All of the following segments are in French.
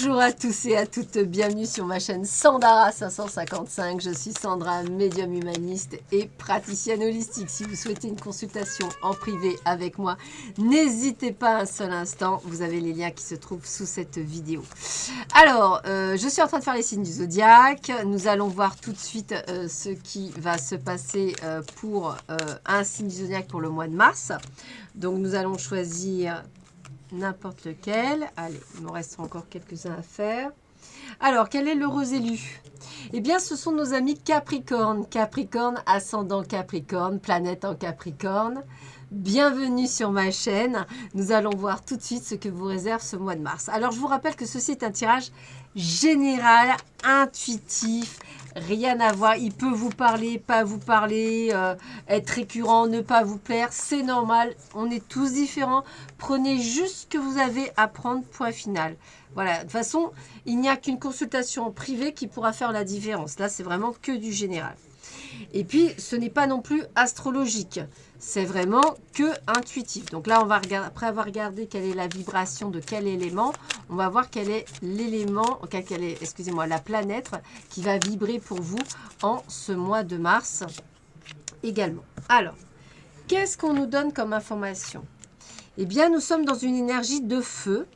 Bonjour à tous et à toutes, bienvenue sur ma chaîne Sandara 555. Je suis Sandra, médium humaniste et praticienne holistique. Si vous souhaitez une consultation en privé avec moi, n'hésitez pas un seul instant. Vous avez les liens qui se trouvent sous cette vidéo. Alors, je suis en train de faire les signes du zodiaque. Nous allons voir tout de suite ce qui va se passer pour un signe du zodiaque pour le mois de mars. Donc, nous allons choisir n'importe lequel. Allez, il me reste encore quelques-uns à faire. Alors, quel est l'heureux élu? Eh bien, ce sont nos amis Capricorne. Capricorne, ascendant Capricorne, planète en Capricorne. Bienvenue sur ma chaîne. Nous allons voir tout de suite ce que vous réserve ce mois de mars. Alors, je vous rappelle que ceci est un tirage général, intuitif, rien à voir. Il peut vous parler, pas vous parler, être récurrent, ne pas vous plaire. C'est normal, on est tous différents. Prenez juste ce que vous avez à prendre, point final. Voilà, de toute façon, il n'y a qu'une consultation privée qui pourra faire la différence. Là, c'est vraiment que du général. Et puis, ce n'est pas non plus astrologique. C'est vraiment que intuitif. Donc là, on va regarder, après avoir regardé quelle est la vibration de quel élément, on va voir quel est l'élément, excusez-moi, la planète qui va vibrer pour vous en ce mois de mars également. Alors, qu'est-ce qu'on nous donne comme information? Eh bien, nous sommes dans une énergie de feu.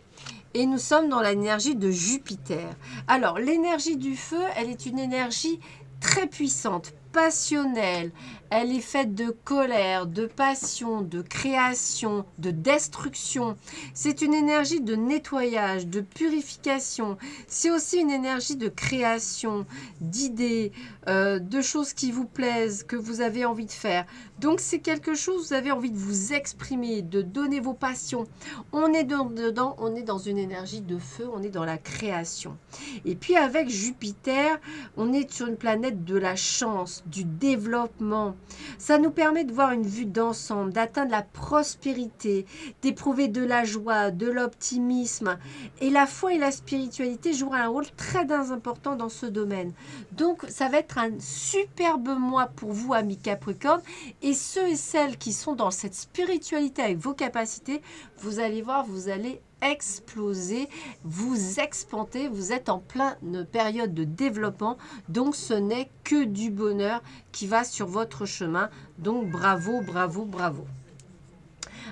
Et nous sommes dans l'énergie de Jupiter. Alors, l'énergie du feu, elle est une énergie très puissante, passionnelle. Elle est faite de colère, de passion, de création, de destruction. C'est une énergie de nettoyage, de purification. C'est aussi une énergie de création, d'idées, de choses qui vous plaisent, que vous avez envie de faire. Donc, c'est quelque chose, vous avez envie de vous exprimer, de donner vos passions. On est dedans, on est dans une énergie de feu, on est dans la création. Et puis, avec Jupiter, on est sur une planète de la chance, du développement. Ça nous permet de voir une vue d'ensemble, d'atteindre la prospérité, d'éprouver de la joie, de l'optimisme. Et la foi et la spiritualité joueront un rôle très important dans ce domaine. Donc, ça va être un superbe mois pour vous, amis Capricorne. Et ceux et celles qui sont dans cette spiritualité avec vos capacités, vous allez voir, vous allez exploser, vous expanter, vous êtes en pleine période de développement, donc ce n'est que du bonheur qui va sur votre chemin, donc bravo, bravo, bravo.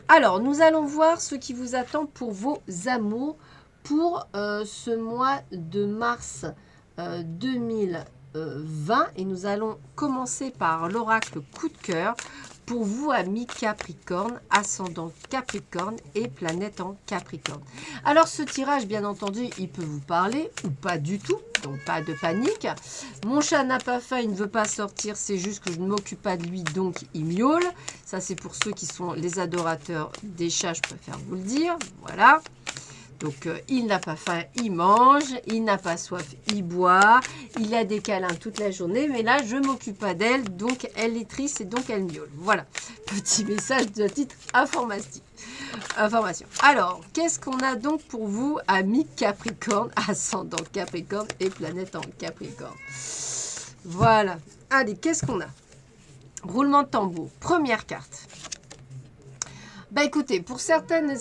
Alors, nous allons voir ce qui vous attend pour vos amours pour ce mois de mars 2020 et nous allons commencer par l'oracle coup de cœur pour vous, amis Capricorne, ascendant Capricorne et planète en Capricorne. Alors, ce tirage, bien entendu, il peut vous parler ou pas du tout, donc pas de panique. Mon chat n'a pas faim, il ne veut pas sortir, c'est juste que je ne m'occupe pas de lui, donc il miaule. Ça, c'est pour ceux qui sont les adorateurs des chats, je préfère vous le dire. Voilà. Donc, il n'a pas faim, il mange. Il n'a pas soif, il boit. Il a des câlins toute la journée. Mais là, je ne m'occupe pas d'elle. Donc, elle est triste et donc elle miaule. Voilà. Petit message de titre information. Alors, qu'est-ce qu'on a donc pour vous, amis Capricorne, ascendant Capricorne et planète en Capricorne? Voilà. Allez, qu'est-ce qu'on a? Roulement de tambour. Première carte. Bah écoutez, pour certaines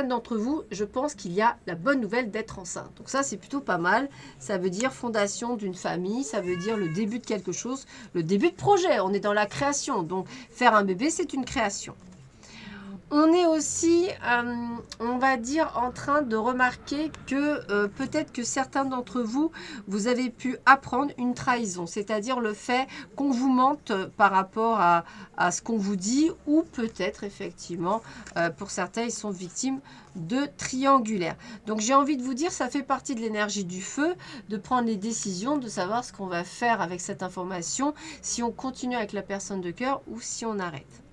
d'entre vous, je pense qu'il y a la bonne nouvelle d'être enceinte. Donc ça, c'est plutôt pas mal. Ça veut dire fondation d'une famille, ça veut dire le début de quelque chose, le début de projet. On est dans la création. Donc faire un bébé, c'est une création. On est aussi, on va dire, en train de remarquer que peut-être que certains d'entre vous, vous avez pu apprendre une trahison, c'est-à-dire le fait qu'on vous mente par rapport à ce qu'on vous dit, ou peut-être effectivement, pour certains, ils sont victimes de triangulaire. Donc j'ai envie de vous dire, ça fait partie de l'énergie du feu, de prendre les décisions, de savoir ce qu'on va faire avec cette information, si on continue avec la personne de cœur ou si on arrête.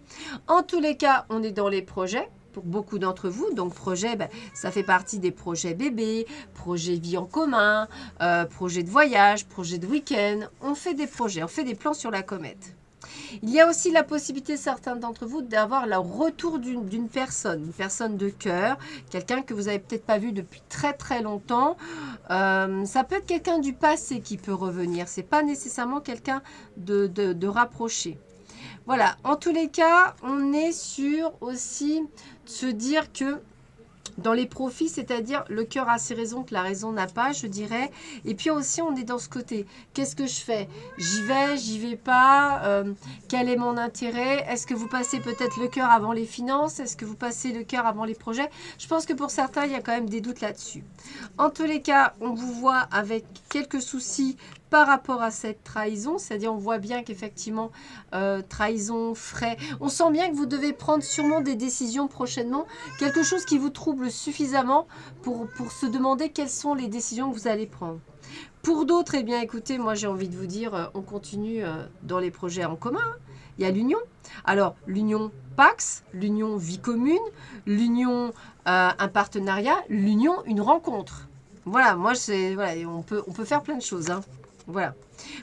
En tous les cas, on est dans les projets pour beaucoup d'entre vous. Donc, projet, ça fait partie des projets bébés, projets vie en commun, projets de voyage, projets de week-end. On fait des projets, on fait des plans sur la comète. Il y a aussi la possibilité, certains d'entre vous, d'avoir le retour d'une personne, une personne de cœur, quelqu'un que vous n'avez peut-être pas vu depuis très très longtemps. Ça peut être quelqu'un du passé qui peut revenir. Ce n'est pas nécessairement quelqu'un de rapproché. Voilà, en tous les cas, on est sur aussi se dire que dans les profits, c'est-à-dire le cœur a ses raisons que la raison n'a pas, je dirais. Et puis aussi, on est dans ce côté. Qu'est-ce que je fais? J'y vais pas. Quel est mon intérêt? Est-ce que vous passez peut-être le cœur avant les finances? Est-ce que vous passez le cœur avant les projets? Je pense que pour certains, il y a quand même des doutes là-dessus. En tous les cas, on vous voit avec quelques soucis par rapport à cette trahison, c'est-à-dire on voit bien qu'effectivement, trahison, frais, on sent bien que vous devez prendre sûrement des décisions prochainement, quelque chose qui vous trouble suffisamment pour se demander quelles sont les décisions que vous allez prendre. Pour d'autres, eh bien écoutez, moi j'ai envie de vous dire, on continue dans les projets en commun. Il y a l'union. Alors, l'union Pax, l'union vie commune, l'union un partenariat, l'union une rencontre. Voilà, moi, voilà, on peut faire plein de choses. Hein. Voilà.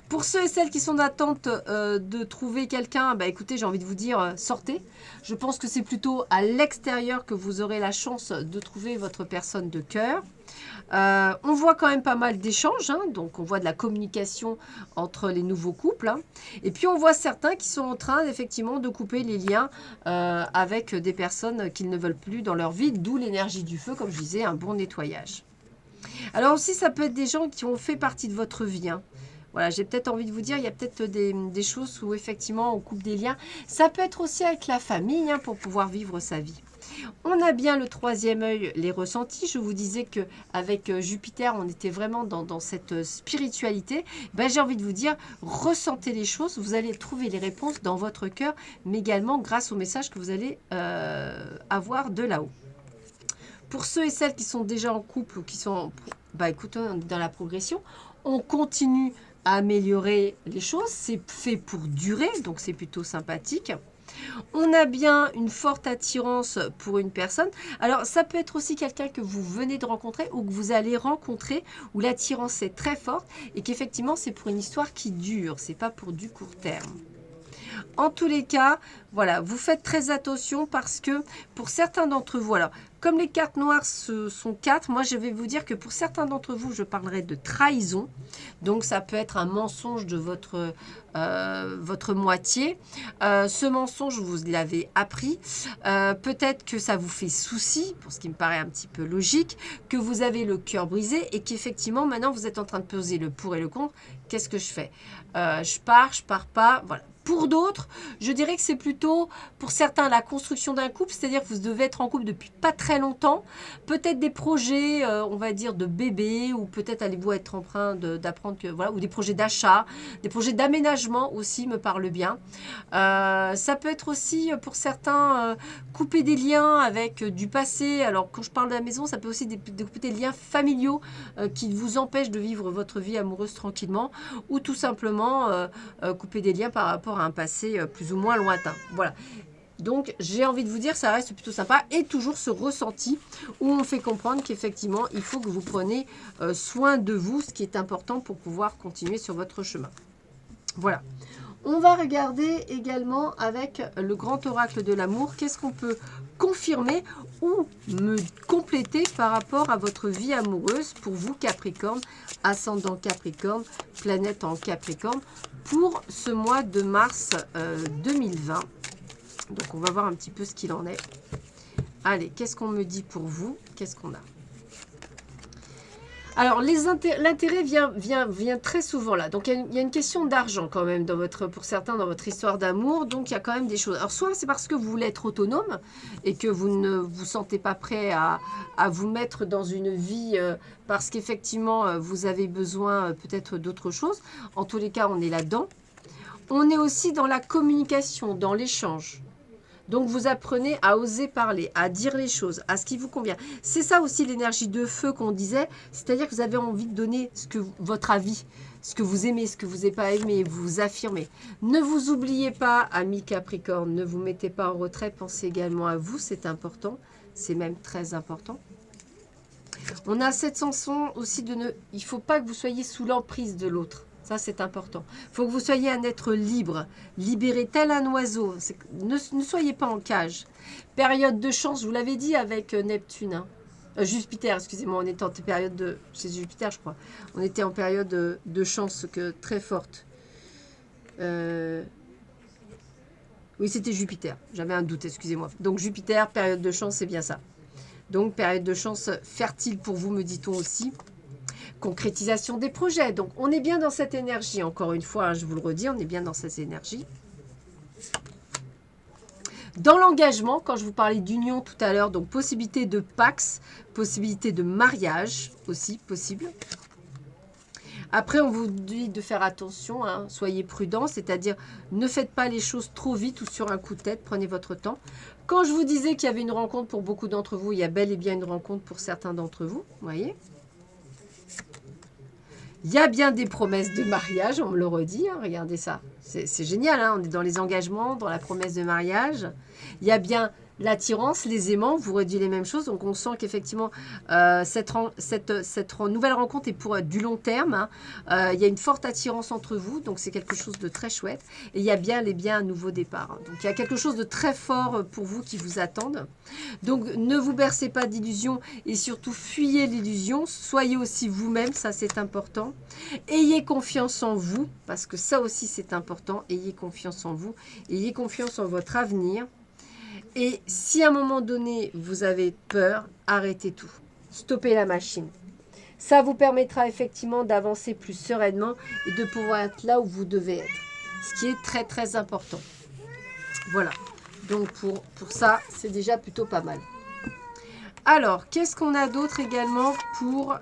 Pour ceux et celles qui sont d'attente de trouver quelqu'un, bah écoutez, j'ai envie de vous dire, sortez. Je pense que c'est plutôt à l'extérieur que vous aurez la chance de trouver votre personne de cœur. On voit quand même pas mal d'échanges, hein, donc on voit de la communication entre les nouveaux couples. Hein, et puis on voit certains qui sont en train effectivement de couper les liens avec des personnes qu'ils ne veulent plus dans leur vie, d'où l'énergie du feu, comme je disais, un bon nettoyage. Alors aussi, ça peut être des gens qui ont fait partie de votre vie. Hein. Voilà, j'ai peut-être envie de vous dire, il y a peut-être des choses où effectivement on coupe des liens. Ça peut être aussi avec la famille hein, pour pouvoir vivre sa vie. On a bien le troisième œil, les ressentis. Je vous disais qu'avec Jupiter, on était vraiment dans cette spiritualité. Ben, j'ai envie de vous dire, ressentez les choses. Vous allez trouver les réponses dans votre cœur, mais également grâce au message que vous allez avoir de là-haut. Pour ceux et celles qui sont déjà en couple ou qui sont, bah écoutez, on est dans la progression, on continue à améliorer les choses. C'est fait pour durer, donc c'est plutôt sympathique. On a bien une forte attirance pour une personne. Alors, ça peut être aussi quelqu'un que vous venez de rencontrer ou que vous allez rencontrer, où l'attirance est très forte et qu'effectivement, c'est pour une histoire qui dure. C'est pas pour du court terme. En tous les cas, voilà, vous faites très attention parce que pour certains d'entre vous, alors, comme les cartes noires sont 4, moi je vais vous dire que pour certains d'entre vous, je parlerai de trahison. Donc ça peut être un mensonge de votre moitié. Ce mensonge, vous l'avez appris. Peut-être que ça vous fait souci, pour ce qui me paraît un petit peu logique, que vous avez le cœur brisé et qu'effectivement, maintenant, vous êtes en train de peser le pour et le contre. Qu'est-ce que je fais? Je pars pas, voilà. Pour d'autres, je dirais que c'est plutôt, pour certains, la construction d'un couple, c'est-à-dire que vous devez être en couple depuis pas très longtemps, peut-être des projets, on va dire, de bébé, ou peut-être allez-vous être en train d'apprendre que, voilà, ou des projets d'achat, des projets d'aménagement aussi me parlent bien. Ça peut être aussi, pour certains, couper des liens avec du passé. Alors, quand je parle de la maison, ça peut aussi couper des liens familiaux qui vous empêchent de vivre votre vie amoureuse tranquillement, ou tout simplement couper des liens par rapport à un passé plus ou moins lointain. Voilà. Donc, j'ai envie de vous dire, ça reste plutôt sympa. Et toujours ce ressenti où on fait comprendre qu'effectivement, il faut que vous preniez soin de vous, ce qui est important pour pouvoir continuer sur votre chemin. Voilà. On va regarder également avec le grand oracle de l'amour, qu'est-ce qu'on peut confirmer ou me compléter par rapport à votre vie amoureuse pour vous Capricorne, ascendant Capricorne, planète en Capricorne, pour ce mois de mars 2020. Donc on va voir un petit peu ce qu'il en est. Allez, qu'est-ce qu'on me dit pour vous? Qu'est-ce qu'on a? Alors, l'intérêt vient très souvent là. Donc, il y a une question d'argent quand même pour certains dans votre histoire d'amour. Donc, il y a quand même des choses. Alors, soit c'est parce que vous voulez être autonome et que vous ne vous sentez pas prêt à vous mettre dans une vie parce qu'effectivement, vous avez besoin peut-être d'autre chose. En tous les cas, on est là-dedans. On est aussi dans la communication, dans l'échange. Donc, vous apprenez à oser parler, à dire les choses, à ce qui vous convient. C'est ça aussi l'énergie de feu qu'on disait. C'est-à-dire que vous avez envie de donner votre avis, ce que vous aimez, ce que vous n'avez pas aimé, vous affirmez. Ne vous oubliez pas, amis Capricorne, ne vous mettez pas en retrait. Pensez également à vous, c'est important. C'est même très important. On a cette chanson aussi il ne faut pas que vous soyez sous l'emprise de l'autre. Ça, c'est important. Il faut que vous soyez un être libre, libéré tel un oiseau. Ne soyez pas en cage. Période de chance, je vous l'avais dit avec Neptune. Hein. Jupiter, excusez-moi, on était en période de... C'est Jupiter, je crois. On était en période de chance très forte. Oui, c'était Jupiter. J'avais un doute, excusez-moi. Donc Jupiter, période de chance, c'est bien ça. Donc, période de chance fertile pour vous, me dit-on aussi. Concrétisation des projets. Donc, on est bien dans cette énergie. Encore une fois, hein, je vous le redis, on est bien dans cette énergie. Dans l'engagement, quand je vous parlais d'union tout à l'heure, donc possibilité de pax, possibilité de mariage aussi possible. Après, on vous dit de faire attention, hein, soyez prudents, c'est-à-dire ne faites pas les choses trop vite ou sur un coup de tête, prenez votre temps. Quand je vous disais qu'il y avait une rencontre pour beaucoup d'entre vous, il y a bel et bien une rencontre pour certains d'entre vous, vous voyez. Il y a bien des promesses de mariage, on me le redit, hein, regardez ça. C'est génial, hein, on est dans les engagements, dans la promesse de mariage. Il y a bien l'attirance, les aimants, vous redit les mêmes choses. Donc on sent qu'effectivement, cette nouvelle rencontre est pour du long terme. Hein. Il y a une forte attirance entre vous, donc c'est quelque chose de très chouette. Et il y a bien un nouveau départ. Hein. Donc il y a quelque chose de très fort pour vous qui vous attendent. Donc ne vous bercez pas d'illusions et surtout fuyez l'illusion. Soyez aussi vous-même, ça c'est important. Ayez confiance en vous, parce que ça aussi c'est important. Ayez confiance en vous, ayez confiance en votre avenir. Et si à un moment donné, vous avez peur, arrêtez tout. Stoppez la machine. Ça vous permettra effectivement d'avancer plus sereinement et de pouvoir être là où vous devez être. Ce qui est très très important. Voilà. Donc pour ça, c'est déjà plutôt pas mal. Alors, qu'est-ce qu'on a d'autre également pour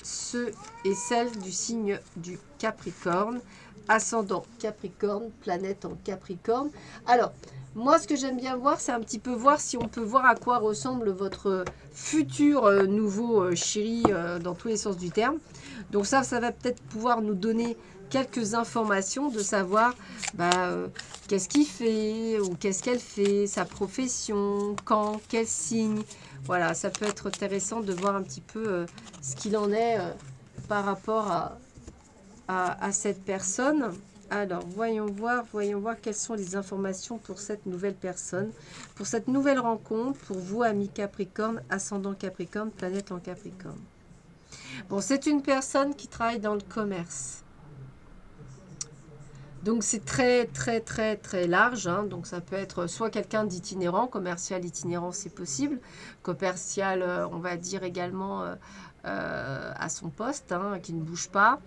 ceux et celles du signe du Capricorne? Ascendant Capricorne, planète en Capricorne. Alors, moi, ce que j'aime bien voir, c'est un petit peu voir si on peut voir à quoi ressemble votre futur nouveau chéri dans tous les sens du terme. Donc ça va peut-être pouvoir nous donner quelques informations de savoir qu'est-ce qu'il fait ou qu'est-ce qu'elle fait, sa profession, quand, quel signe. Voilà, ça peut être intéressant de voir un petit peu ce qu'il en est par rapport à cette personne. Alors, voyons voir quelles sont les informations pour cette nouvelle personne, pour cette nouvelle rencontre, pour vous, amis Capricorne, ascendant Capricorne, planète en Capricorne. Bon, c'est une personne qui travaille dans le commerce. Donc, c'est très, très, très, très large. Hein. Donc, ça peut être soit quelqu'un d'itinérant, commercial itinérant, c'est possible. Commercial, on va dire également à son poste, hein, qui ne bouge pas.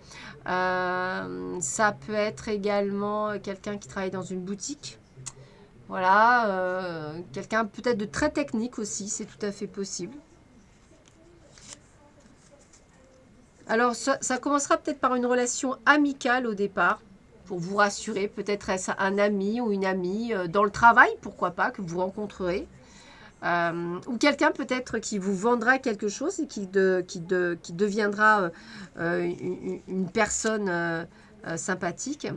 Ça peut être également quelqu'un qui travaille dans une boutique. Voilà. Quelqu'un peut-être de très technique aussi, c'est tout à fait possible. Alors, ça commencera peut-être par une relation amicale au départ. Pour vous rassurer, peut-être est-ce un ami ou une amie dans le travail, pourquoi pas, que vous rencontrerez. Ou quelqu'un peut-être qui vous vendra quelque chose et qui deviendra une personne sympathique.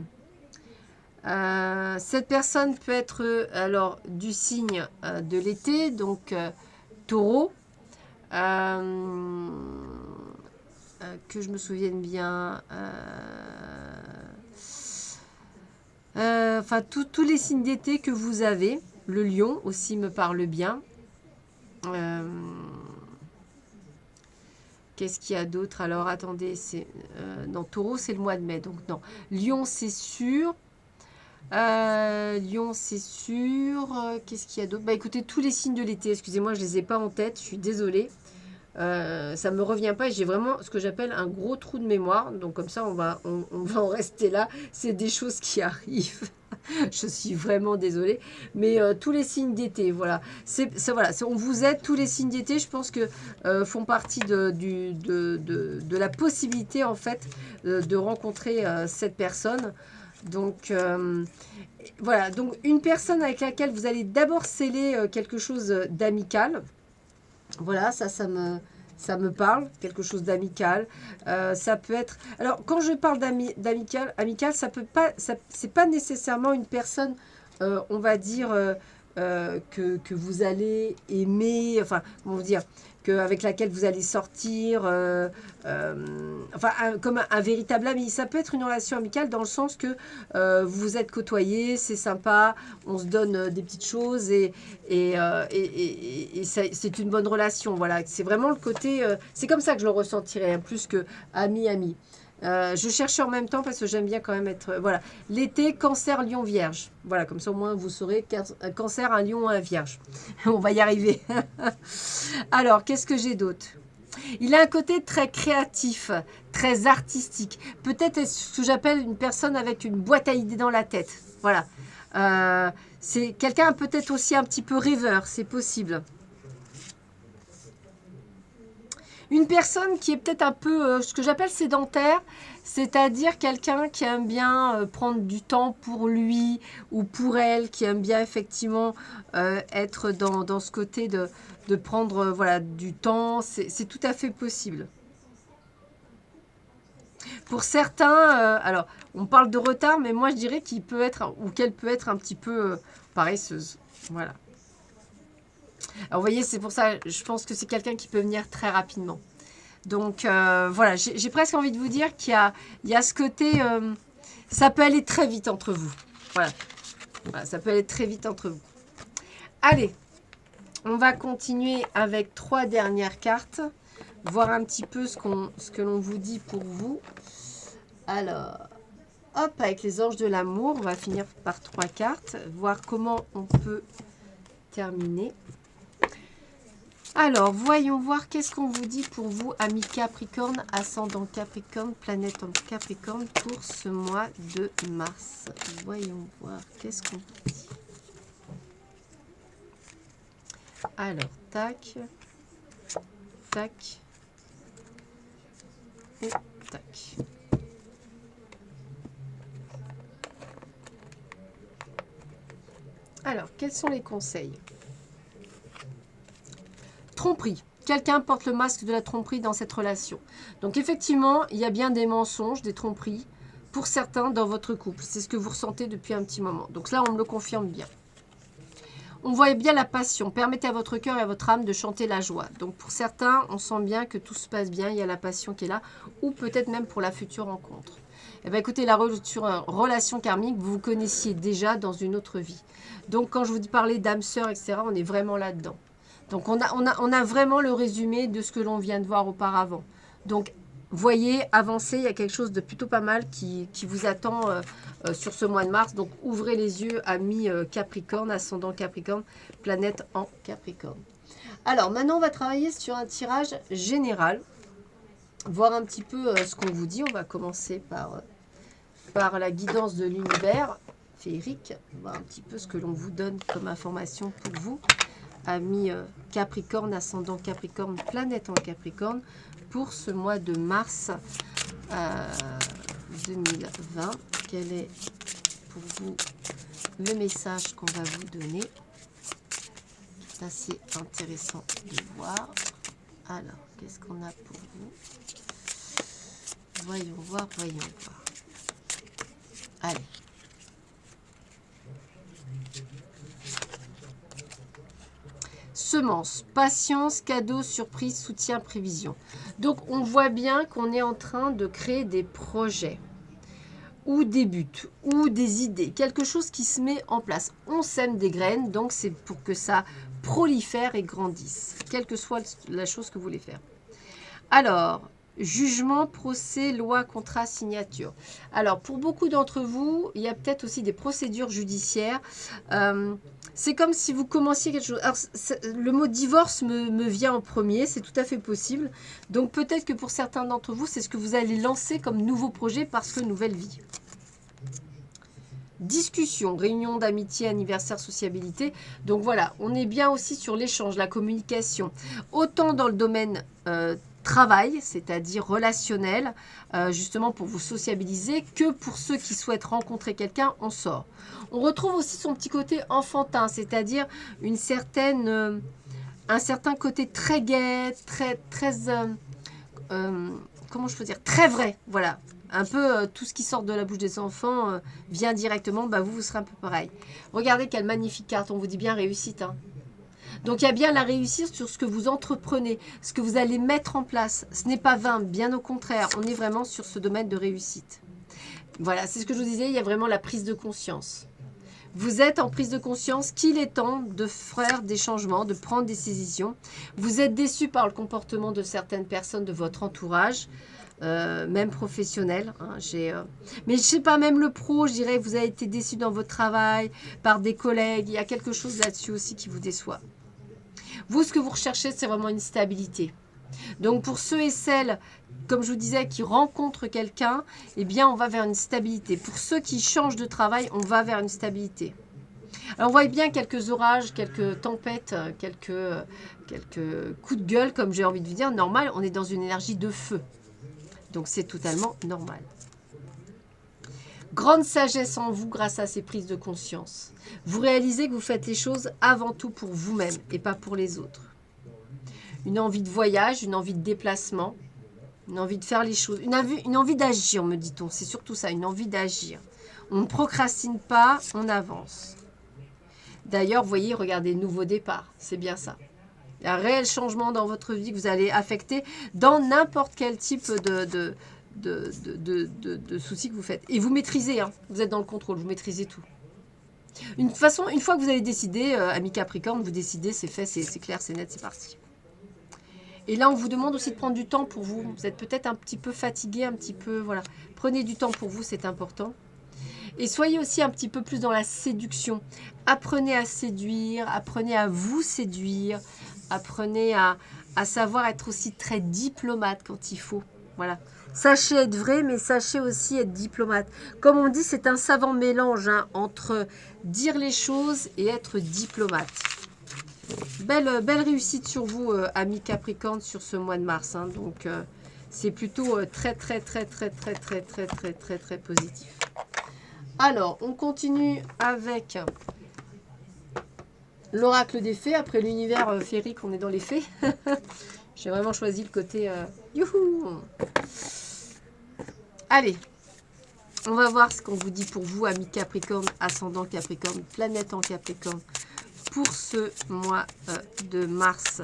Cette personne peut être alors du signe de l'été, donc taureau. Que je me souvienne bien... Enfin, tous les signes d'été que vous avez. Le lion aussi me parle bien. Qu'est-ce qu'il y a d'autre? Alors, attendez. Non, taureau, c'est le mois de mai. Donc, non. Lion, c'est sûr. Lion, c'est sûr. Qu'est-ce qu'il y a d'autre? Bah, écoutez, tous les signes de l'été. Excusez-moi, je ne les ai pas en tête. Je suis désolée. Ça me revient pas et j'ai vraiment ce que j'appelle un gros trou de mémoire. Donc comme ça, on va en rester là. C'est des choses qui arrivent. Je suis vraiment désolée. Mais tous les signes d'été, voilà. Voilà. On vous aide. Tous les signes d'été, je pense que font partie de la possibilité, en fait, de rencontrer cette personne. Donc, voilà. Donc, une personne avec laquelle vous allez d'abord sceller quelque chose d'amical. Voilà, ça me parle, quelque chose d'amical. Ça peut être... Alors, quand je parle d'amical, ça peut pas... c'est pas nécessairement une personne, on va dire, que vous allez aimer... Enfin, comment vous dire avec laquelle vous allez sortir, comme un véritable ami. Ça peut être une relation amicale dans le sens que vous vous êtes côtoyés, c'est sympa, on se donne des petites choses et c'est une bonne relation. Voilà, c'est vraiment le côté... c'est comme ça que je le ressentirais, hein, plus que ami. Je cherche en même temps parce que j'aime bien quand même être... Voilà. L'été, cancer, lion, vierge. Voilà, comme ça au moins vous saurez cancer, un lion, un vierge. On va y arriver. Alors, qu'est-ce que j'ai d'autre? Il a un côté très créatif, très artistique. Peut-être ce que j'appelle une personne avec une boîte à idées dans la tête. Voilà. C'est quelqu'un peut-être aussi un petit peu rêveur, c'est possible. Une personne qui est peut-être un peu ce que j'appelle sédentaire, c'est-à-dire quelqu'un qui aime bien prendre du temps pour lui ou pour elle, qui aime bien effectivement être dans ce côté de prendre voilà, du temps. C'est tout à fait possible. Pour certains, alors on parle de retard, mais moi je dirais qu'il peut être ou qu'elle peut être un petit peu paresseuse. Voilà. Alors vous voyez, c'est pour ça, je pense que c'est quelqu'un qui peut venir très rapidement. Donc voilà, j'ai presque envie de vous dire qu'il y a ce côté, ça peut aller très vite entre vous. Voilà. Voilà, ça peut aller très vite entre vous. Allez, on va continuer avec 3 dernières cartes, voir un petit peu ce que l'on vous dit pour vous. Alors, hop, avec les anges de l'amour, on va finir par 3 cartes, voir comment on peut terminer. Alors, voyons voir qu'est-ce qu'on vous dit pour vous, amis Capricorne, ascendant Capricorne, planète en Capricorne, pour ce mois de mars. Voyons voir qu'est-ce qu'on vous dit. Alors, tac, tac, et tac. Alors, quels sont les conseils ? Tromperie. Quelqu'un porte le masque de la tromperie dans cette relation. Donc effectivement, il y a bien des mensonges, des tromperies, pour certains dans votre couple. C'est ce que vous ressentez depuis un petit moment. Donc là, on me le confirme bien. On voit bien la passion. Permettez à votre cœur et à votre âme de chanter la joie. Donc pour certains, on sent bien que tout se passe bien, il y a la passion qui est là, ou peut-être même pour la future rencontre. Eh bien écoutez, la relation karmique, vous vous connaissiez déjà dans une autre vie. Donc quand je vous dis parler d'âme sœur, etc., on est vraiment là-dedans. Donc on a vraiment le résumé de ce que l'on vient de voir auparavant. Donc voyez, avancez, il y a quelque chose de plutôt pas mal qui vous attend sur ce mois de mars. Donc ouvrez les yeux, amis Capricorne, ascendant Capricorne, planète en Capricorne. Alors maintenant on va travailler sur un tirage général, voir un petit peu ce qu'on vous dit. On va commencer par la guidance de l'univers féerique, voir un petit peu ce que l'on vous donne comme information pour vous. Amis Capricorne, ascendant Capricorne, planète en Capricorne, pour ce mois de mars 2020. Quel est pour vous le message qu'on va vous donner? C'est assez intéressant de voir. Alors, qu'est-ce qu'on a pour vous? Voyons voir, voyons voir. Allez. Semences, patience, cadeau, surprise, soutien, prévision. Donc, on voit bien qu'on est en train de créer des projets ou des buts ou des idées. Quelque chose qui se met en place. On sème des graines, donc c'est pour que ça prolifère et grandisse, quelle que soit la chose que vous voulez faire. Alors, jugement, procès, loi, contrat, signature. Alors, pour beaucoup d'entre vous, il y a peut-être aussi des procédures judiciaires. C'est comme si vous commenciez quelque chose. Alors, le mot divorce me vient en premier, c'est tout à fait possible. Donc, peut-être que pour certains d'entre vous, c'est ce que vous allez lancer comme nouveau projet parce que nouvelle vie. Discussion, réunion d'amitié, anniversaire, sociabilité. Donc, voilà, on est bien aussi sur l'échange, la communication. Autant dans le domaine travail, c'est-à-dire relationnel, justement pour vous sociabiliser, que pour ceux qui souhaitent rencontrer quelqu'un, on sort. On retrouve aussi son petit côté enfantin, c'est-à-dire un certain côté très gai, très comment je peux dire, très vrai, voilà. Un peu tout ce qui sort de la bouche des enfants vient directement, bah vous serez un peu pareil. Regardez quelle magnifique carte, on vous dit bien réussite, hein. Donc, il y a bien la réussite sur ce que vous entreprenez, ce que vous allez mettre en place. Ce n'est pas vain, bien au contraire. On est vraiment sur ce domaine de réussite. Voilà, c'est ce que je vous disais, il y a vraiment la prise de conscience. Vous êtes en prise de conscience qu'il est temps de faire des changements, de prendre des décisions. Vous êtes déçu par le comportement de certaines personnes de votre entourage. même professionnel. Hein, mais je sais pas, même le pro, je dirais que vous avez été déçu dans votre travail, par des collègues. Il y a quelque chose là-dessus aussi qui vous déçoit. Vous, ce que vous recherchez, c'est vraiment une stabilité. Donc pour ceux et celles, comme je vous disais, qui rencontrent quelqu'un, eh bien on va vers une stabilité. Pour ceux qui changent de travail, on va vers une stabilité. Alors on voit bien quelques orages, quelques tempêtes, quelques coups de gueule, comme j'ai envie de vous dire. Normal, on est dans une énergie de feu. Donc c'est totalement normal. Grande sagesse en vous grâce à ces prises de conscience. Vous réalisez que vous faites les choses avant tout pour vous-même et pas pour les autres. Une envie de voyage, une envie de déplacement, une envie de faire les choses, une envie d'agir, me dit-on. C'est surtout ça, une envie d'agir. On ne procrastine pas, on avance. D'ailleurs, vous voyez, regardez, nouveau départ, c'est bien ça. Il y a un réel changement dans votre vie que vous allez affecter dans n'importe quel type de soucis que vous faites. Et vous maîtrisez, hein, vous êtes dans le contrôle, vous maîtrisez tout. Une fois que vous avez décidé, ami Capricorne, vous décidez, c'est fait, c'est clair, c'est net, c'est parti. Et là, on vous demande aussi de prendre du temps pour vous. Vous êtes peut-être un petit peu fatigué, un petit peu, voilà. Prenez du temps pour vous, c'est important. Et soyez aussi un petit peu plus dans la séduction. Apprenez à séduire, apprenez à vous séduire, apprenez à savoir être aussi très diplomate quand il faut. Voilà. Sachez être vrai, mais sachez aussi être diplomate. Comme on dit, c'est un savant mélange hein, entre dire les choses et être diplomate. Belle réussite sur vous, amis Capricorne, sur ce mois de mars. Hein. Donc, c'est plutôt très positif. Alors, on continue avec l'oracle des fées. Après l'univers féerique, on est dans les fées. J'ai vraiment choisi le côté youhou. Allez, on va voir ce qu'on vous dit pour vous, amis Capricorne, ascendant Capricorne, planète en Capricorne, pour ce mois de mars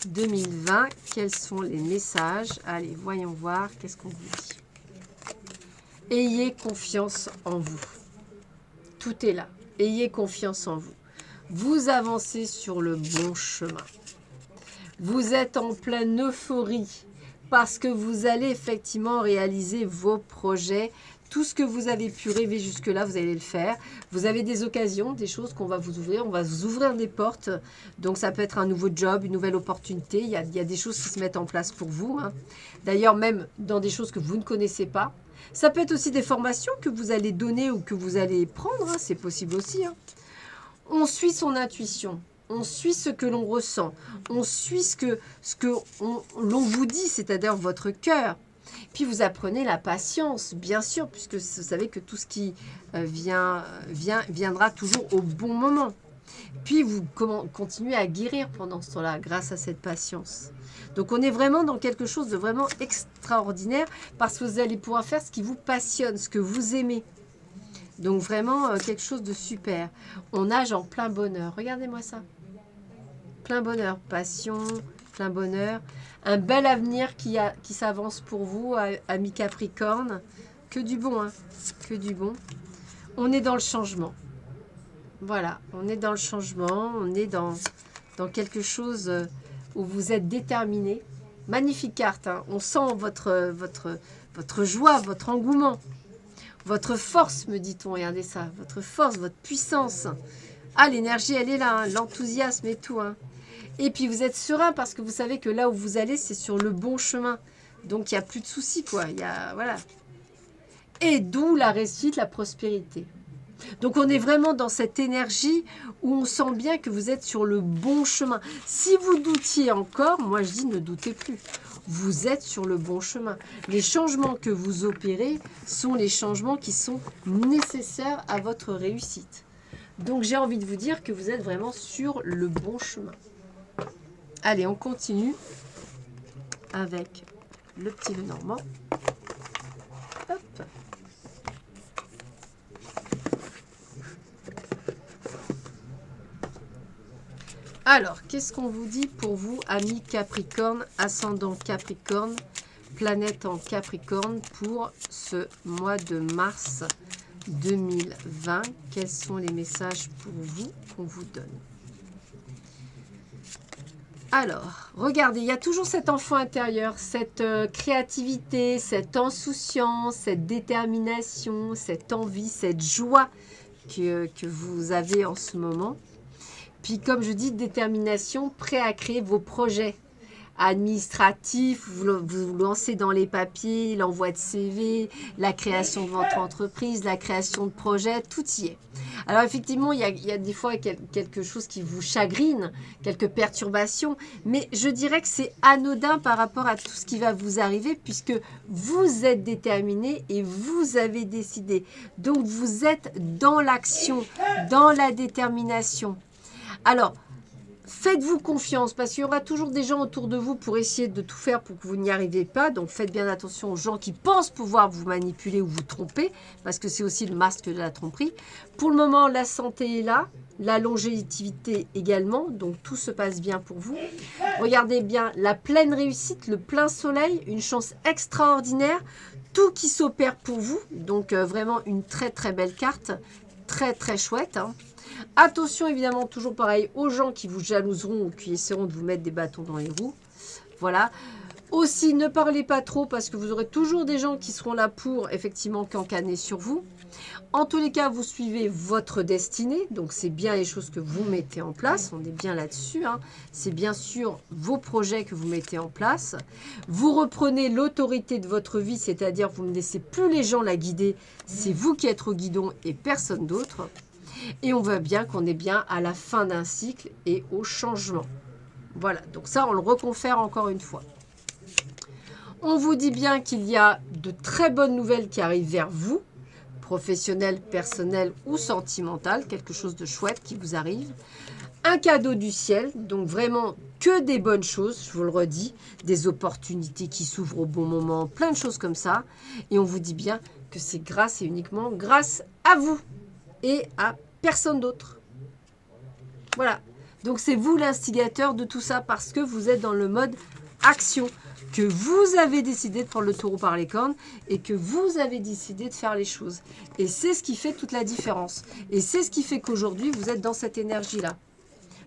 2020. Quels sont les messages? Allez, voyons voir, qu'est-ce qu'on vous dit? Ayez confiance en vous. Tout est là. Ayez confiance en vous. Vous avancez sur le bon chemin. Vous êtes en pleine euphorie parce que vous allez effectivement réaliser vos projets. Tout ce que vous avez pu rêver jusque-là, vous allez le faire. Vous avez des occasions, des choses qu'on va vous ouvrir. On va vous ouvrir des portes. Donc, ça peut être un nouveau job, une nouvelle opportunité. Il y a des choses qui se mettent en place pour vous. Hein. D'ailleurs, même dans des choses que vous ne connaissez pas. Ça peut être aussi des formations que vous allez donner ou que vous allez prendre. Hein. C'est possible aussi. Hein. On suit son intuition. On suit ce que l'on ressent. On suit ce que l'on vous dit, c'est-à-dire votre cœur. Puis vous apprenez la patience, bien sûr, puisque vous savez que tout ce qui viendra toujours au bon moment. Puis vous continuez à guérir pendant ce temps-là, grâce à cette patience. Donc on est vraiment dans quelque chose de vraiment extraordinaire, parce que vous allez pouvoir faire ce qui vous passionne, ce que vous aimez. Donc vraiment quelque chose de super. On nage en plein bonheur. Regardez-moi ça. Plein bonheur, passion, plein bonheur. Un bel avenir qui s'avance pour vous, amis Capricorne. Que du bon, hein. Que du bon. On est dans le changement. Voilà, on est dans le changement. On est dans quelque chose où vous êtes déterminé. Magnifique carte, hein. On sent votre joie, votre engouement. Votre force, me dit-on, regardez ça. Votre force, votre puissance. Ah, l'énergie, elle est là, hein. L'enthousiasme et tout, hein. Et puis vous êtes serein parce que vous savez que là où vous allez, c'est sur le bon chemin. Donc il n'y a plus de soucis, quoi. Voilà. Et d'où la réussite, la prospérité. Donc on est vraiment dans cette énergie où on sent bien que vous êtes sur le bon chemin. Si vous doutiez encore, moi je dis ne doutez plus. Vous êtes sur le bon chemin. Les changements que vous opérez sont les changements qui sont nécessaires à votre réussite. Donc j'ai envie de vous dire que vous êtes vraiment sur le bon chemin. Allez, on continue avec le petit Lenormand. Hop. Alors, qu'est-ce qu'on vous dit pour vous, amis Capricorne, ascendant Capricorne, planète en Capricorne, pour ce mois de mars 2020? Quels sont les messages pour vous qu'on vous donne? Alors, regardez, il y a toujours cet enfant intérieur, cette créativité, cette insouciance, cette détermination, cette envie, cette joie que vous avez en ce moment. Puis, comme je dis, détermination, prêt à créer vos projets administratifs, vous lancez dans les papiers, l'envoi de CV, la création de votre entreprise, la création de projets, tout y est. Alors effectivement, il y a des fois quelque chose qui vous chagrine, quelques perturbations, mais je dirais que c'est anodin par rapport à tout ce qui va vous arriver puisque vous êtes déterminé et vous avez décidé. Donc vous êtes dans l'action, dans la détermination. Alors, faites-vous confiance parce qu'il y aura toujours des gens autour de vous pour essayer de tout faire pour que vous n'y arriviez pas. Donc faites bien attention aux gens qui pensent pouvoir vous manipuler ou vous tromper parce que c'est aussi le masque de la tromperie. Pour le moment, la santé est là, la longévité également, donc tout se passe bien pour vous. Regardez bien la pleine réussite, le plein soleil, une chance extraordinaire, tout qui s'opère pour vous. Donc vraiment une très très belle carte, très très chouette, hein. Attention évidemment, toujours pareil, aux gens qui vous jalouseront ou qui essaieront de vous mettre des bâtons dans les roues. Voilà. Aussi, ne parlez pas trop parce que vous aurez toujours des gens qui seront là pour effectivement cancaner sur vous. En tous les cas, vous suivez votre destinée. Donc, c'est bien les choses que vous mettez en place. On est bien là-dessus, hein. C'est bien sûr vos projets que vous mettez en place. Vous reprenez l'autorité de votre vie, c'est-à-dire vous ne laissez plus les gens la guider. C'est vous qui êtes au guidon et personne d'autre. Et on voit bien qu'on est bien à la fin d'un cycle et au changement. Voilà, donc ça, on le reconfère encore une fois. On vous dit bien qu'il y a de très bonnes nouvelles qui arrivent vers vous, professionnelles, personnelles ou sentimentales, quelque chose de chouette qui vous arrive. Un cadeau du ciel, donc vraiment que des bonnes choses, je vous le redis, des opportunités qui s'ouvrent au bon moment, plein de choses comme ça. Et on vous dit bien que c'est grâce et uniquement grâce à vous et à personne d'autre. Voilà. Donc c'est vous l'instigateur de tout ça parce que vous êtes dans le mode action, que vous avez décidé de prendre le taureau par les cornes et que vous avez décidé de faire les choses. Et c'est ce qui fait toute la différence. Et c'est ce qui fait qu'aujourd'hui, vous êtes dans cette énergie-là.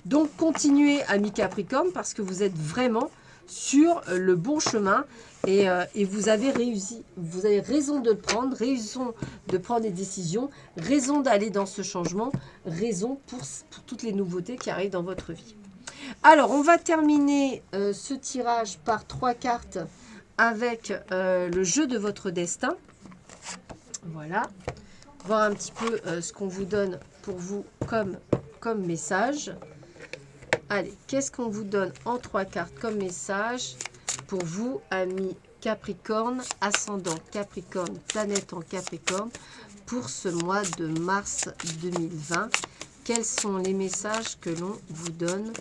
Donc continuez, amis Capricorne, parce que vous êtes vraiment sur le bon chemin et vous avez réussi, vous avez raison de le prendre, raison de prendre des décisions, raison d'aller dans ce changement, raison pour toutes les nouveautés qui arrivent dans votre vie. Alors, on va terminer ce tirage par 3 cartes avec le jeu de votre destin. Voilà. Voir un petit peu ce qu'on vous donne pour vous comme message. Allez, qu'est-ce qu'on vous donne en 3 cartes comme message pour vous, amis Capricorne, ascendant Capricorne, planète en Capricorne, pour ce mois de mars 2020. Quels sont les messages que l'on vous donne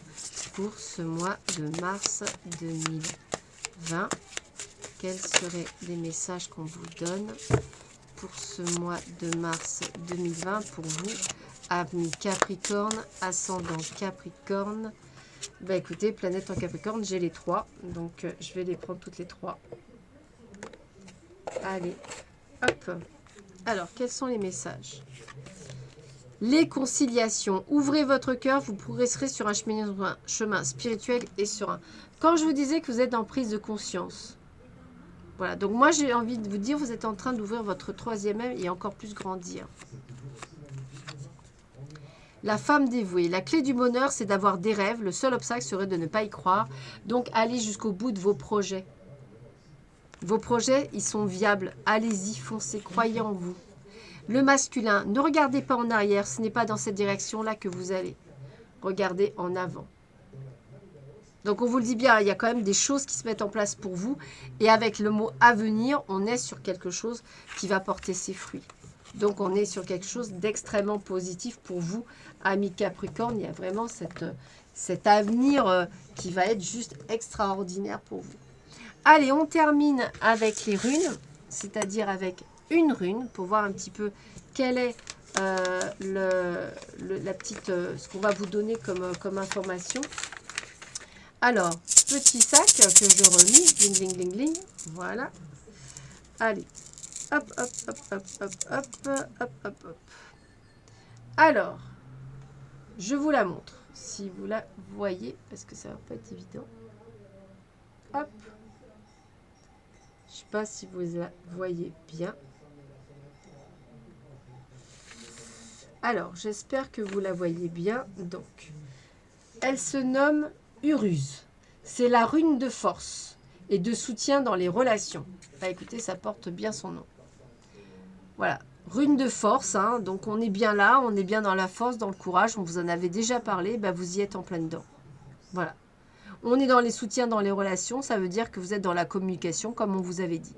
pour ce mois de mars 2020? Quels seraient les messages qu'on vous donne pour ce mois de mars 2020 pour vous, amis Capricorne, ascendant Capricorne? Bah écoutez, planète en Capricorne, j'ai les 3, donc je vais les prendre toutes les 3. Allez, hop. Alors, quels sont les messages? Les conciliations. Ouvrez votre cœur, vous progresserez sur un chemin spirituel et serein. Quand je vous disais que vous êtes en prise de conscience, voilà, donc moi j'ai envie de vous dire, vous êtes en train d'ouvrir votre 3e œil et encore plus grandir. La femme dévouée. La clé du bonheur, c'est d'avoir des rêves. Le seul obstacle serait de ne pas y croire. Donc, allez jusqu'au bout de vos projets. Vos projets, ils sont viables. Allez-y, foncez, croyez en vous. Le masculin, ne regardez pas en arrière. Ce n'est pas dans cette direction-là que vous allez. Regardez en avant. Donc, on vous le dit bien, il y a quand même des choses qui se mettent en place pour vous. Et avec le mot « avenir », on est sur quelque chose qui va porter ses fruits. Donc, on est sur quelque chose d'extrêmement positif pour vous, amis Capricorne. Il y a vraiment cet avenir qui va être juste extraordinaire pour vous. Allez, on termine avec les runes, c'est-à-dire avec une rune, pour voir un petit peu quelle est la petite, ce qu'on va vous donner comme information. Alors, petit sac que je relis, bling, bling, bling, bling, voilà. Allez. Hop, hop, hop, hop, hop, hop, hop, hop, hop. Alors, je vous la montre. si vous la voyez, parce que ça va pas être évident. Hop. Je sais pas si vous la voyez bien. Alors, j'espère que vous la voyez bien. Donc, elle se nomme Uruz. C'est la rune de force et de soutien dans les relations. Bah écoutez, ça porte bien son nom. Voilà, rune de force, hein, donc on est bien là, on est bien dans la force, dans le courage, on vous en avait déjà parlé, bah vous y êtes en plein dedans. Voilà. On est dans les soutiens, dans les relations, ça veut dire que vous êtes dans la communication, comme on vous avait dit.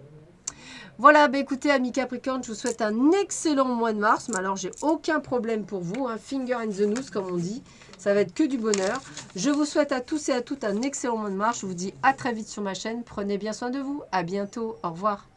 Voilà, bah écoutez, amis Capricorne, je vous souhaite un excellent mois de mars, mais alors j'ai aucun problème pour vous, hein, finger in the nose, comme on dit, ça va être que du bonheur. Je vous souhaite à tous et à toutes un excellent mois de mars, je vous dis à très vite sur ma chaîne, prenez bien soin de vous, à bientôt, au revoir.